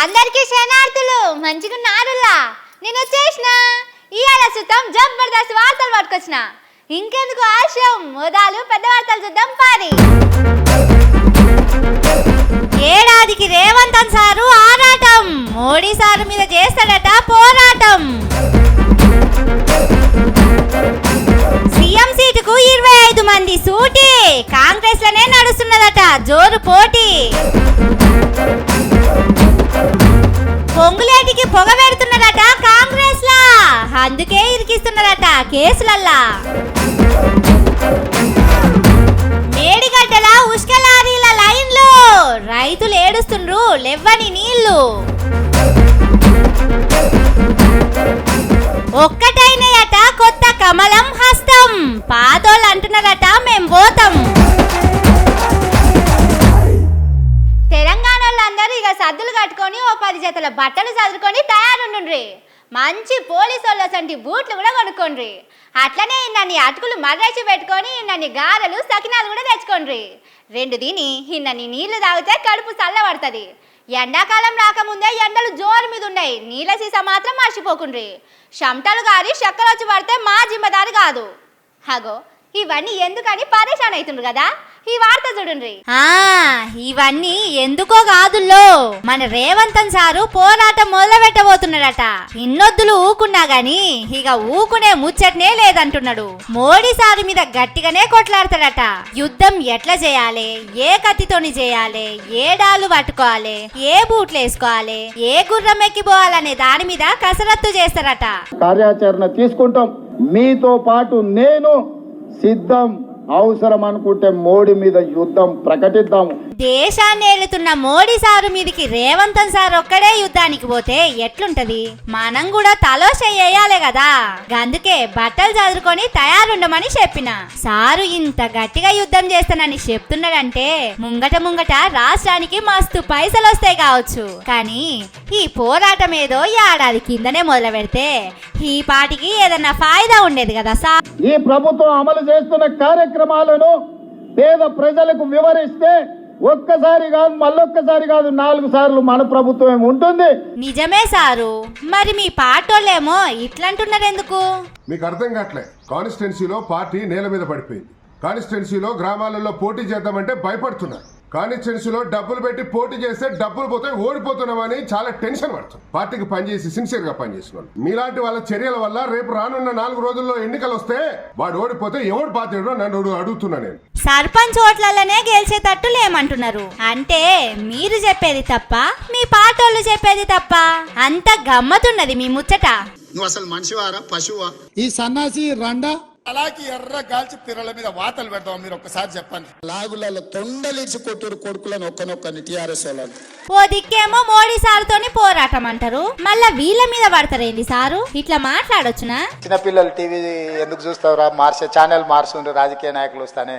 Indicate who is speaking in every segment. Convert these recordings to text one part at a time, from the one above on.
Speaker 1: అందరికీ శనార్థులు మంచిగున్నారులా. నేను వచ్చేసిన ఇవాళ సుతం జబర్దస్త్ వార్తలు పట్టుకొచ్చిన. ఇంకెందుకు ఆలస్యం, మొదలు పెద్ద వార్తలు చూద్దాం పారి. ఏడాదికి రేవంత్ సారు ఆరాటం, మోడీ సారు మీద చేస్తాడట పోరాటం. సీఎం సీటుకు 25 మంది సూటి, కాంగ్రెస్ లోనే నడుస్తున్నదట జోరు పోటీ. పొంగులేటికి పొగ పెడుతున్నదట కాంగ్రెస్ లా, అందుకే ఇరికిస్తున్నదట కేసులల్లా. మేడిగడ్డల ఉష్క లారీల లైన్లు, రైతులు ఏడుస్తుండ్రు లెవ్వని నీళ్లు. ఒక్కటైనయట కొత్త కమలం హస్తం, పాతోళ్ళు అంటున్నారట మేం పోతాం. తెలంగాణలో అందరూ ఇక సద్దులు కట్టుకొని ఓ 10 జతల బట్టలు చదువుకొని తయారుండ్రి. మంచి పోలీసు వాళ్ళ బూట్లు కూడా కొనుక్కోండి. అట్లనే ఇన్నన్ని అటుకులు మర్రేసి పెట్టుకొని ఇన్నన్ని గారెలు సకినాలు కూడా తెచ్చుకోండి. 2 తిని ఇన్నన్ని నీళ్లు తాగితే కడుపు చల్లబడుతుంది. ఎండాకాలం రాకముందే ఎండలు జోరు మీద ఉన్నాయి, నీళ్ళ సీసా మాత్రం మర్చిపోకుండ్రి. చెమటలు గారి చక్కలు వచ్చి పడితే మా జిమ్మదారి కాదు. హగో ఇవన్నీ ఎందుకని పరేషాన్ అవుతుండ్రు కదా, ఈ వార్త చూడండి. ఇవన్నీ ఎందుకో కాదుల్లో, మన రేవంత్ సారు పోరాటం మొదలు పెట్టబోతున్నాడట. ఇన్నొద్దులు ఊకున్నా గాని ఇక ఊకునే ముచ్చట్నే లేదంటున్నాడు. మోడీ సారు మీద గట్టిగానే కొట్లాడతాడట. యుద్ధం ఎట్లా చేయాలి, ఏ కత్తితోని చేయాలి, ఏ డాలు పట్టుకోవాలి, ఏ బూట్లు వేసుకోవాలి, ఏ గుర్రం ఎక్కిపోవాలనే దాని మీద కసరత్తు చేస్తారట.
Speaker 2: కార్యాచరణ తీసుకుంటాం, మీతో పాటు నేను సిద్ధం. అవసరం అనుకుంటే మోడీ మీద యుద్ధం ప్రకటిద్దాము.
Speaker 1: దేశాన్ని ఏలుతున్న మోడీ సారు మీదికి రేవంత్ సార్ ఒక్కడే యుద్ధానికి పోతే ఎట్లుంటది? మనం కూడా తలో చెయ్యాలే కదా. అందుకే బట్టలు చదువుకొని తయారుండమని చెప్పిన. సారు ఇంత గట్టిగా యుద్ధం చేస్తానని చెప్తున్నాడంటే ముంగట రాష్ట్రానికి మస్తు పైసలు వస్తాయి కావచ్చు. కానీ ఈ పోరాటం ఏదో ఏడాది కిందనే మొదలు పెడితే ఈ పాటికి ఏదన్నా ఫాయిదా ఉండేది కదా సార్.
Speaker 2: ఈ ప్రభుత్వం అమలు చేస్తున్న కార్యక్రమాలను పేద ప్రజలకు వివరిస్తే ఒక్కసారి కాదు, మళ్ళొక్కసారి కాదు, 4 సార్లు మన ప్రభుత్వం ఉంటుంది.
Speaker 1: నిజమే సారు, మరి మీ పార్టోళ్ళేమో ఇట్లంటున్నారు ఎందుకు?
Speaker 3: మీకు అర్థం కావట్లే. కాన్స్టిట్యున్సీలో పార్టీ నేల మీద పడిపోయింది. కాన్స్టిట్యున్సీలో గ్రామాలలో పోటీ చేద్దామంటే భయపడుతున్నారు. కాన్స్టిట్యున్సీలో డబ్బులు పెట్టి పోటీ చేస్తే డబ్బులు పోతే ఓడిపోతున్నామని చాలా టెన్షన్ పడుతుంది. పార్టీకి పనిచేసి సిన్సియర్ గా పనిచేసిన వాళ్ళు మీలాంటి వాళ్ళ చర్యల వల్ల రేపు రానున్న 4 రోజుల్లో ఎన్నికలు వస్తే వాడు ఓడిపోతే ఎవడు బాధ్యుడో నన్ను అడుగుతున్నా. నేను
Speaker 1: సర్పంచ్ ఓట్లలోనే గెలిచేటట్టు లేమంటున్నారు. అంటే మీరు చెప్పేది తప్ప, మీ పార్టోళ్ళు చెప్పేది తప్ప? అంత గమ్మతున్నది మీ ముచ్చట.
Speaker 4: నువ్వు అసలు మనిషివారా పశువా?
Speaker 5: ఈ సన్నాసి రండా
Speaker 4: అలాగే ఎర్ర గాల్చి పిర్రల మీద వాతలు పెడతాం. మీరు ఒక్కసారి చెప్పండి.
Speaker 5: లాగులలో తొండలిచి కొట్టురు కొడుకులను ఒక్కనొక్కని టీఆర్ఎస్ వాళ్ళని.
Speaker 1: ఓ దిక్కేమో మోడీ సారుతోని పోరాటం అంటారు, మళ్ళా వీళ్ళ మీద పడతారేంది సారు? ఇట్లా మాట్లాడొచ్చునా?
Speaker 6: చిన్నపిల్లలు టీవీ ఎందుకు చూస్తావురా, మార్చే ఛానల్ మార్చుండ్రు, రాజకీయ నాయకులు వస్తానే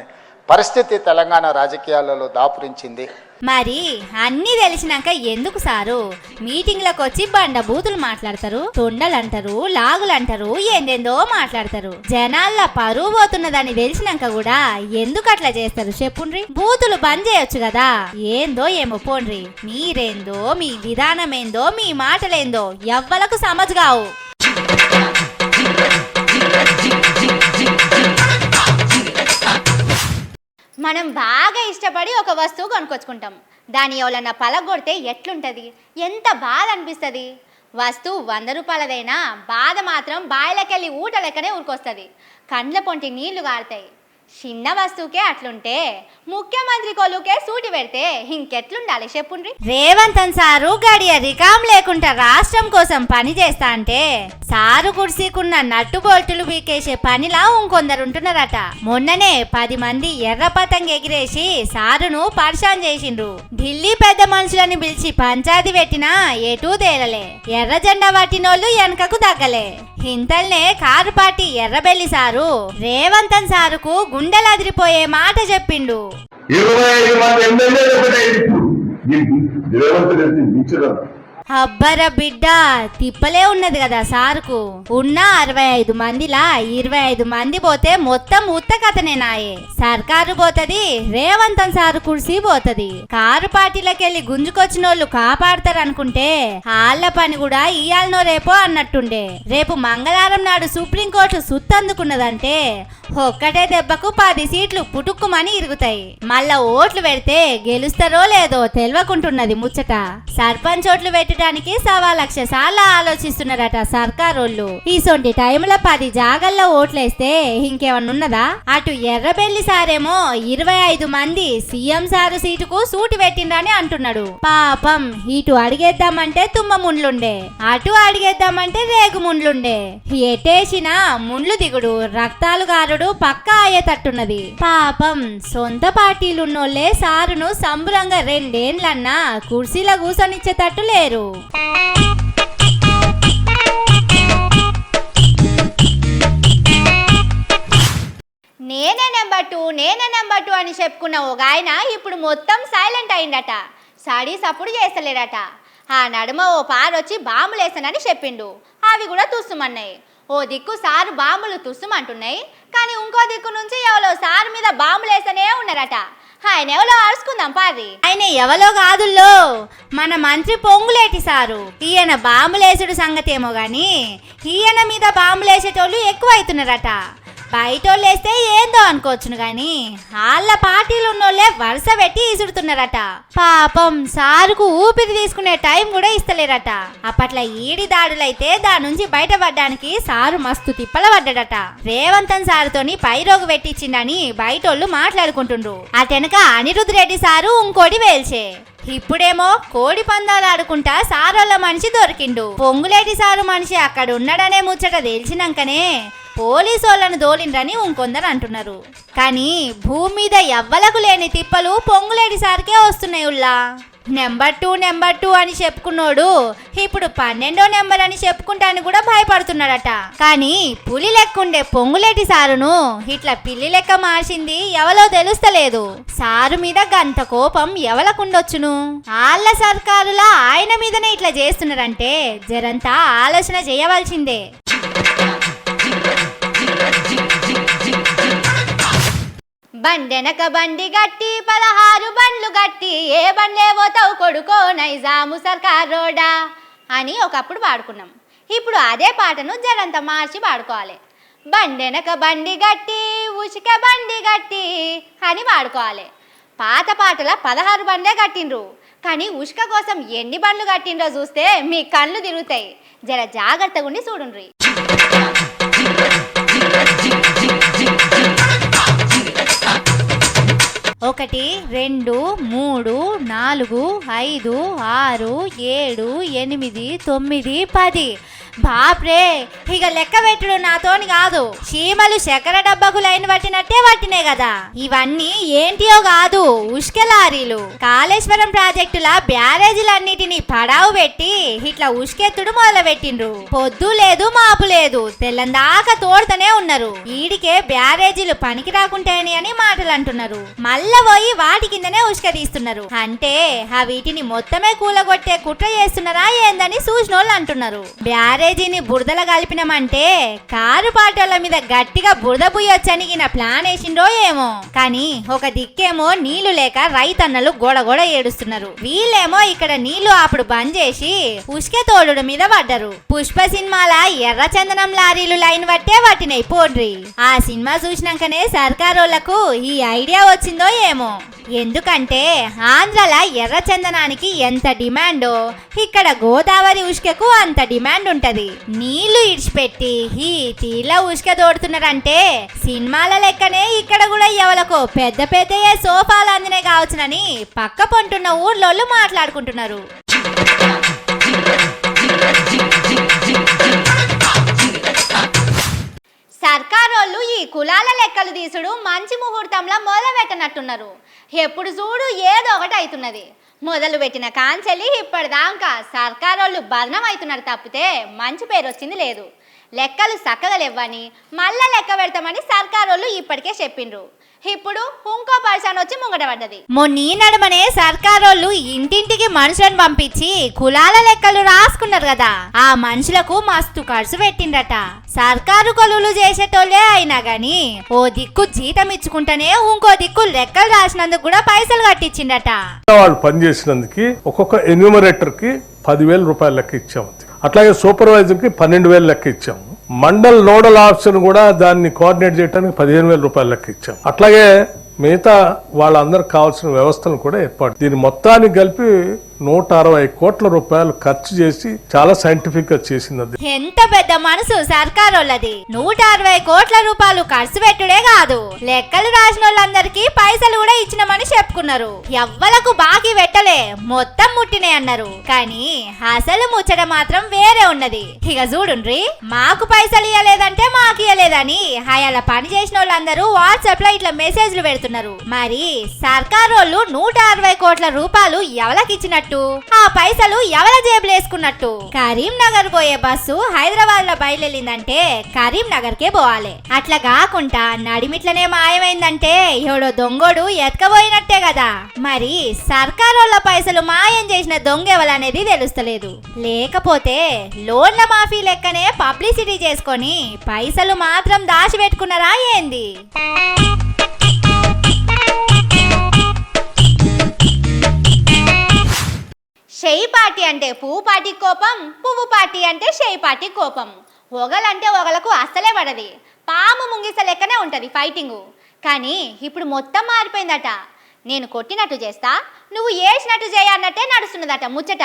Speaker 6: పరిస్థితి తెలంగాణ రాజకీయాలలో దాపురించింది.
Speaker 1: మరి అన్ని తెలిసినాక ఎందుకు సారు మీటింగ్లకు వచ్చి బండ బూతులు మాట్లాడతారు, తొండలంటారు, లాగులంటారు, ఏందేందో మాట్లాడతారు? జనాల పరువు పోతున్నదని తెలిసినాక కూడా ఎందుకు అట్లా చేస్తారు చెప్పుండ్రి? బూతులు బంద్ చేయొచ్చు కదా. ఏందో ఏమో పోండ్రి, మీరేందో, మీ విధానమేందో, మీ మాటలేందో ఎవ్వలకు సమజ్గావు. మనం బాగా ఇష్టపడి ఒక వస్తువు కొనుక్కొచ్చుకుంటాం. దాని ఎవరన్నా పలగొడితే ఎట్లుంటుంది, ఎంత బాధ అనిపిస్తుంది? వస్తువు 100 రూపాయలదైనా బాధ మాత్రం బాయిలకెళ్ళి ఊట లెక్కనే ఊరుకొస్తుంది. కండ్ల పొంటి నీళ్లు గారుతాయి. చిన్న వస్తువుకే అట్లుంటే ముఖ్యమంత్రి కొలుకే సూటి పెడితే ఇంకెట్లుండాలి చెప్పుండ్రి? రేవంత్ సారు గడియ రికాం లేకుండా రాష్ట్రం కోసం పని చేస్తా అంటే సారు కుర్సీకున్న నట్టు బొల్టులు వీకేసే పనిలా ఇంకొందరు ఉంటున్నారట. మొన్ననే 10 మంది ఎర్ర పతంగి ఎగిరేసి సారును పరిశాన్ చేసిండ్రు. ఢిల్లీ పెద్ద మనుషులని పిలిచి పంచాయతీ పెట్టినా ఎటూ తేలలే. ఎర్ర జెండా పట్టినోళ్ళు వెనకకు తగ్గలే. ఇంతల్నే car party Errabelli sir Revanth సారుకు గుండెలు అదిరిపోయే మాట చెప్పిండు.
Speaker 7: 25 మంది ఎమ్మెల్యేలు
Speaker 1: అబ్బర బిడ్డ తిప్పలే ఉన్నది కదా సార్కు. ఉన్న 65 మందిలా 25 మంది పోతే మొత్తం ఉత్త కథనేనాయే. సర్కారు పోతది, రేవంతన్ సారు కుర్సీ పోతది. కారు పార్టీలకెళ్ళి గుంజుకొచ్చినోళ్ళు కాపాడతారనుకుంటే వాళ్ళ పని కూడా ఇయాలనో రేపో అన్నట్టుండే. రేపు మంగళవారం నాడు సుప్రీంకోర్టు సుత్తందుకున్నదంటే ఒక్కటే దెబ్బకు 10 సీట్లు పుటుక్కుమని ఇరుగుతాయి. మళ్ళా ఓట్లు పెడితే గెలుస్తారో లేదో తెలియకుంటున్నది ముచ్చట. సర్పంచ్ ఓట్లు పెట్టడానికి 1,00,000 సార్లు ఆలోచిస్తున్నారట సర్కారోళ్ళు. ఈసొంటి టైంలో 10 జాగల్లో ఓట్లేస్తే ఇంకేమన్నున్నదా? అటు ఎర్రబెల్లి సారేమో 25 మంది సీఎం సారు సీటుకు సూటి పెట్టిండ్రని అంటున్నాడు. పాపం ఇటు అడిగేద్దామంటే తుమ్మ ముండ్లుండే, అటు అడిగేద్దామంటే రేగు ముండ్లుండే. ఎటేసినా ముండ్లు దిగుడు, రక్తాలు గారుడు పక్కా అయ్యేటట్టున్నది. పాపం సొంత పార్టీలున్నోళ్లే సారును సంబురంగా 2 ఏండ్లన్నా కుర్చీలో కూసనిచ్చేటట్టు లేరు. నేనే నెంబర్ 2 అని చెప్పుకున్న ఒక ఆయన ఇప్పుడు మొత్తం సైలెంట్ అయిందట. సడి సప్పుడు చేస్తలేడట. ఆ నడుమ ఓ పారొచ్చి బాంబులేసానని చెప్పిండు. అవి కూడా తుస్సుమన్నాయి. ఓ దిక్కు సారు బాంబులు తుస్సుమంటున్నాయి, కానీ ఇంకో దిక్కు నుంచి ఎవరో సారు మీద బాంబులేసనే ఉన్నారట. ఆయన ఎవరో అరుచుకుందాం పారి. ఆయన ఎవరో కాదుల్లో మన మంత్రి పొంగులేటి సారు. ఈయన బాంబులేసుడు సంగతి ఏమో గాని ఈయన మీద బాంబులేసేటోళ్ళు ఎక్కువ అవుతున్నారట. బయటోళ్ళు వేస్తే ఏందో అనుకోవచ్చును గాని వాళ్ళ పార్టీలు ఉన్నోళ్ళే వరుస పెట్టి ఇసుడుతున్నారట. పాపం సారుకు ఊపిరి తీసుకునే టైం కూడా ఇస్తలేరట. అప్పట్లో ఈడి దాడులైతే దాని నుంచి బయటపడ్డానికి సారు మస్తు తిప్పల పడ్డాడట. రేవంతన్ సారుతోని పైరోగు పెట్టించిండని బయటోళ్ళు మాట్లాడుకుంటుండ్రు. అటెనక అనిరుద్ రెడ్డి సారు ఇంకోటి వేల్చే. ఇప్పుడేమో కోడి పందాలు ఆడుకుంటా సారోళ్ళ మనిషి దొరికిండు. పొంగులేటి సారు మనిషి అక్కడ ఉన్నాడనే ముచ్చట తెలిసినాకనే పోలీసోళ్లను దోలిండ్రని ఇంకొందరు అంటున్నారు. కానీ భూమి మీద ఎవ్వలకు లేని తిప్పలు పొంగులేటి సార్కే వస్తున్నాయి. ఉల్లా నెంబర్ 2 అని చెప్పుకున్నోడు ఇప్పుడు 12వ నెంబర్ అని చెప్పుకుంటాను కూడా భయపడుతున్నాడట. కానీ పులి లెక్కుండే పొంగులేటి సారును ఇట్లా పిల్లి లెక్క మార్చింది ఎవలో తెలుస్తలేదు. సారు మీద గంత కోపం ఎవలకుండొచ్చును? వాళ్ళ సర్కారులా ఆయన మీదనే ఇట్లా చేస్తున్నారంటే జరంతా ఆలోచన చేయవలసిందే. బండెనక బండి గట్టి 16 బండ్లు గట్టి ఏ బండ్లే పోతావు కొడుకో నైజాము సర్కారోడా అని ఒకప్పుడు పాడుకున్నాం. ఇప్పుడు అదే పాటను జరంతా మార్చి పాడుకోవాలి. బండెనక బండి గట్టి ఉసుక బండి గట్టి అని పాడుకోవాలి. పాత పాటల 16 బండ్లే కట్టిండ్రు, కానీ ఉసుక కోసం ఎన్ని బండ్లు కట్టిండ్రో చూస్తే మీ కళ్ళు తిరుగుతాయి. జర జాగ్రత్తగా ఉండి చూడుండ్రి. 1 2 3 4 5 6 7 8 9 10. బాప్రే, ఇక లెక్క పెట్టుడు నాతోని కాదు. చీమలు చక్కెర డబ్బకు లైన్ పట్టినట్టే పట్టినాయి కదా. ఇవన్నీ ఏంటియో కాదు, ఉష్క లారీలు. కాళేశ్వరం ప్రాజెక్టుల బ్యారేజీలన్నిటినీ పడావు పెట్టి ఇట్లా ఉష్కెత్తుడు మొదలు పెట్టిండ్రు. పొద్దు లేదు మాపు లేదు, తెల్లందాకా తోడుతూనే ఉన్నారు. ఈడికే బ్యారేజీలు పనికి రాకుంటాయని అని మాటలు అంటున్నారు. మళ్ళా పోయి వాటి కిందనే ఉష్క తీస్తున్నారు. అంటే ఆ వీటిని మొత్తమే కూలగొట్టే కుట్ర చేస్తున్నారా ఏందని చూసినోళ్ళు అంటున్నారు. బ్యారేజీని బురదల కలిపినామంటే కారు పాటల మీద గట్టిగా బురద పుయ్యొచ్చని ప్లాన్ వేసిండ్రో ఏమో. కానీ ఒక దిక్కేమో నీళ్లు లేక రైతన్నలు గొడగొడ ఏడుస్తున్నారు. వీళ్ళేమో ఇక్కడ నీళ్లు అప్పుడు బంద్ చేసి ఉష్క తోడుడు మీద పడ్డరు. పుష్ప సినిమాల ఎర్ర చందనం లారీలు లైన్ పట్టే పట్టినాయి పోండ్రి. ఆ సినిమా చూసినాకనే సర్కారోళ్లకు ఈ ఐడియా వచ్చిందో ఏమో. ఎందుకంటే ఆంధ్రాల ఎర్ర చందనానికి ఎంత డిమాండో ఇక్కడ గోదావరి ఉష్కకు అంత డిమాండ్ ఉంటది. నీళ్లు ఇడిచిపెట్టి ఈ తీల ఉష్క తోడుతున్నారంటే సినిమాల లెక్కనే ఇక్కడ కూడా ఎవలకో పెద్ద పెద్దయే సోఫాలు అందినే కావచ్చునని పక్క పొంటున్న ఊర్లోళ్ళు మాట్లాడుకుంటున్నారు. సర్కారోళ్ళు ఈ కులాల లెక్కలు తీసుడు మంచి ముహూర్తంలో మొదలు పెట్టనట్టున్నారు. ఎప్పుడు చూడు ఏదో ఒకటి అవుతున్నది. మొదలు పెట్టిన కాంచెల్లి ఇప్పటిదాకా సర్కారోళ్ళు బదనం అవుతున్నారు తప్పితే మంచి పేరు వచ్చింది లేదు. లెక్కలు చక్కగా లేవని మళ్ళా లెక్క పెడతామని సర్కారోళ్ళు ఇప్పటికే చెప్పిండ్రు. ఇప్పుడు ఇంకో పర్సన్ వచ్చి ముంగట పడ్డది. మొన్నీ నడుమనే సర్కారోళ్ళు ఇంటింటికి మనుషులను పంపించి కులాల లెక్కలు రాసుకున్నారు కదా, ఆ మనుషులకు మస్తు ఖర్చు పెట్టిండట. సర్కారు కొలువులు చేసేటోళ్లే అయినా గాని ఓ దిక్కు జీతం ఇచ్చుకుంటేనే ఇంకో దిక్కు లెక్కలు రాసినందుకు కూడా పైసలు కట్టించిండట.
Speaker 7: వాళ్ళు పనిచేసినందుకు ఒక్కొక్క ఎన్యూమరేటర్ కి 10,000 రూపాయలు లెక్క ఇచ్చాము. అట్లాగే సూపర్వైజర్ కి 12,000 లెక్క ఇచ్చాము. మండల్ నోడల్ ఆఫీసర్ కూడా దాన్ని కోఆర్డినేట్ చేయడానికి 15,000 రూపాయలు లెక్క ఇచ్చాం. అట్లాగే మిగతా వాళ్ళందరికి కావాల్సిన వ్యవస్థను కూడా ఏర్పాటు. దీని మొత్తానికి కలిపి 160 కోట్ల రూపాయలు ఖర్చు చేసి చాలా సైంటిఫిక్ గా చేసింది.
Speaker 1: ఎంత పెద్ద మనసు సర్కారోళ్ళది. 160 కోట్ల రూపాయలు ఖర్చు పెట్టుడే కాదు, లెక్కలు రాసిన వాళ్ళందరికీ పైసలు కూడా ఇచ్చినామని చెప్పుకున్నారు. ఎవ్వలకు బాకీ పెట్టలే, మొత్తం ముట్టినే అన్నారు. కానీ అసలు ముచ్చట మాత్రం వేరే ఉన్నది. ఇక చూడుండ్రి, మాకు పైసలు ఇవ్వలేదంటే మాకు ఇవ్వలేదని అలా పని చేసిన వాళ్ళందరూ వాట్సాప్ లో ఇట్లా మెసేజ్లు పెడుతున్నారు. మరి సర్కారోళ్ళు 160 కోట్ల రూపాయలు ఎవరికి ఇచ్చినట్టు, ఆ పైసలు ఎవల జేబులు వేసుకున్నట్టు? కరీంనగర్ పోయే బస్సు హైదరాబాద్ లో బయలుదేరిందంటే కరీంనగర్ కే పోవాలి. అట్లా కాకుండా నడిమిట్లనే మాయమైందంటే ఎవడో దొంగోడు ఎత్తుకపోయినట్టే కదా. మరి సర్కారోళ్ళ పైసలు మాయం చేసిన దొంగ ఎవలనేది తెలుస్తలేదు. లేకపోతే లోన్ల మాఫీ లెక్కనే పబ్లిసిటీ చేసుకొని పైసలు మాత్రం దాచిపెట్టుకున్నారా ఏంది? షెయి పార్టీ అంటే పువ్వు పార్టీ కోపం, పువ్వు పార్టీ అంటే షెయి పార్టీ కోపం. ఒగలంటే ఒగలకు అస్సలే పడది. పాము ముంగిస లెక్కనే ఉంటుంది ఫైటింగు. కానీ ఇప్పుడు మొత్తం మారిపోయిందట. నేను కొట్టినట్టు చేస్తా, నువ్వు ఏసినట్టు చేయన్నట్టే నడుస్తున్నదట ముచ్చట.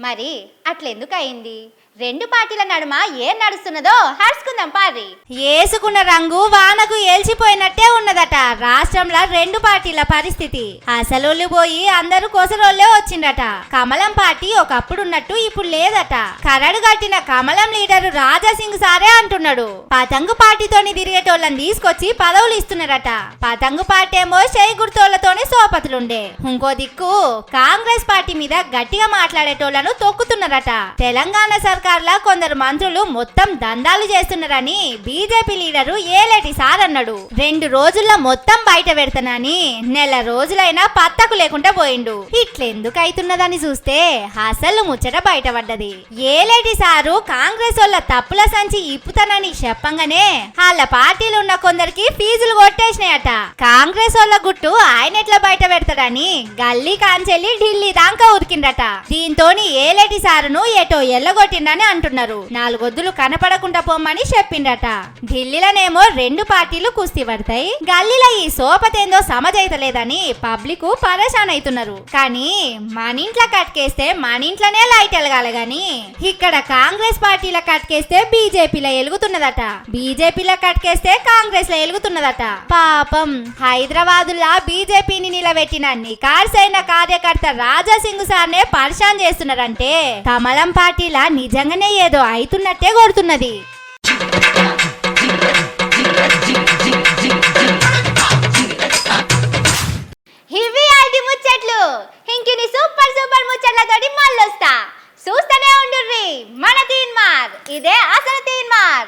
Speaker 1: మరి అట్లెందుకు అయింది? రెండు పార్టీల నడుమ ఏం నడుస్తున్నదో హర్చుకుందాం పారి. ఏసుకున్న రంగు వానకు ఏల్చిపోయినట్టే ఉన్నదట రాష్ట్రంలో రెండు పార్టీల పరిస్థితి. అసలు పోయి అందరూ కోసరోళ్లే వచ్చిండట. కమలం పార్టీ ఒకప్పుడు ఉన్నట్టు ఇప్పుడు లేదట. కరడు కట్టిన కమలం లీడరు రాజాసింగ్ సారే అంటున్నాడు, పతంగు పార్టీతోని తిరిగేటోళ్ళని తీసుకొచ్చి పదవులు ఇస్తున్నారట. పతంగు పార్టీ ఏమో చేయి గుర్తోళ్లతోనే సోపతులుండే. ఇంకో దిక్కు కాంగ్రెస్ పార్టీ మీద గట్టిగా మాట్లాడేటోళ్లను తొక్కుతున్నారట. తెలంగాణ సర్కార్ కొందరు మంత్రులు మొత్తం దందాలు చేస్తున్నారని బీజేపీ లీడరు ఏలేటి సార్ అన్నాడు. 2 రోజుల్లో మొత్తం బయట పెడతానని నెల రోజులైనా పత్తకు లేకుండా పోయిండు. ఇట్లెందుకు అవుతున్నదని చూస్తే అసలు ముచ్చట బయటపడ్డది. ఏలేటి సారు కాంగ్రెస్ వాళ్ళ తప్పుల సంచి ఇప్పుతానని చెప్పంగానే వాళ్ళ పార్టీలు ఉన్న కొందరికి ఫీజులు కొట్టేసినాయట. కాంగ్రెస్ వాళ్ళ గుట్టు ఆయన ఎట్లా బయట పెడతాడని గల్లీ కాంచెల్లి ఢిల్లీ దాకా ఉరికిండట. దీంతోని ఏలేటి సారును ఎటో ఎల్లగొట్టిండని అంటున్నారు. 4 వద్దులు కనపడకుండా పోమ్మని చెప్పిండట. ఢిల్లీలోనేమో 2 పార్టీలు కుస్తీ పడతాయి, గల్లీలో ఈ సోపతేందో సమజైతలేదని పబ్లిక్ పరేషాన్ అవుతున్నారు. కానీ మన ఇంట్లో కట్కేస్తే మన ఇంట్లోనే లైట్ ఎలగాలి గాని ఇక్కడ కాంగ్రెస్ పార్టీల కట్కేస్తే బీజేపీలో ఎలుగుతున్నదట, బీజేపీలో కట్కేస్తే కాంగ్రెస్ లో ఎలుగుతున్నదట. పాపం హైదరాబాదులా బీజేపీని నిలబెట్టిన నికార్సైన కార్యకర్త రాజాసింగ్ సార్నే పరేషాన్ చేస్తున్నారంటే కమలం పార్టీలా నిజంగానే ఏదో అవుతున్నట్టే కొడుతున్నది. ఇవి ఐదు ముచ్చట్లు. ఇంకిని సూపర్ ముచ్చట్లతోటి మళ్ళొస్తా. చూస్తూనే ఉండుర్రి మన తీన్మార్. ఇదే అసలు తీన్మార్.